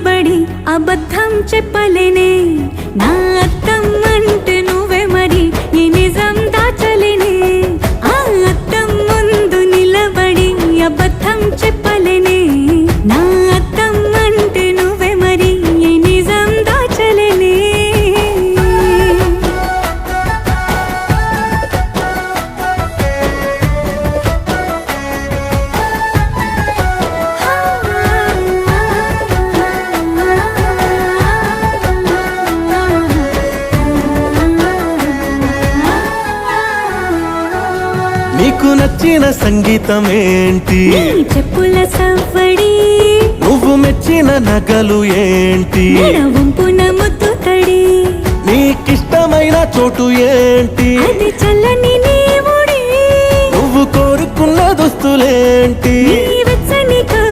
నిలబడి అబద్ధం చెప్పలేనే నా అద్దం అంటే నువ్వే మరి ఈ నిజం దాచలేనే ఆ అద్దం ముందు నిలబడి అబద్ధం చెప్పలేనే నా అద్దం అంటే నువ్వే మరి ఈ నిజం దాచలేనే నీకు నచ్చిన సంగీతం ఏంటి నీ చెప్పుల సవ్వడి నువ్వు మెచ్చిన నగలు ఏంటి వంపున ముద్దు తడి నీకిష్టమైన చోటు ఏంటి అది చల్లని నీ ముడి నువ్వు కోరుకున్న దుస్తులేంటి నీ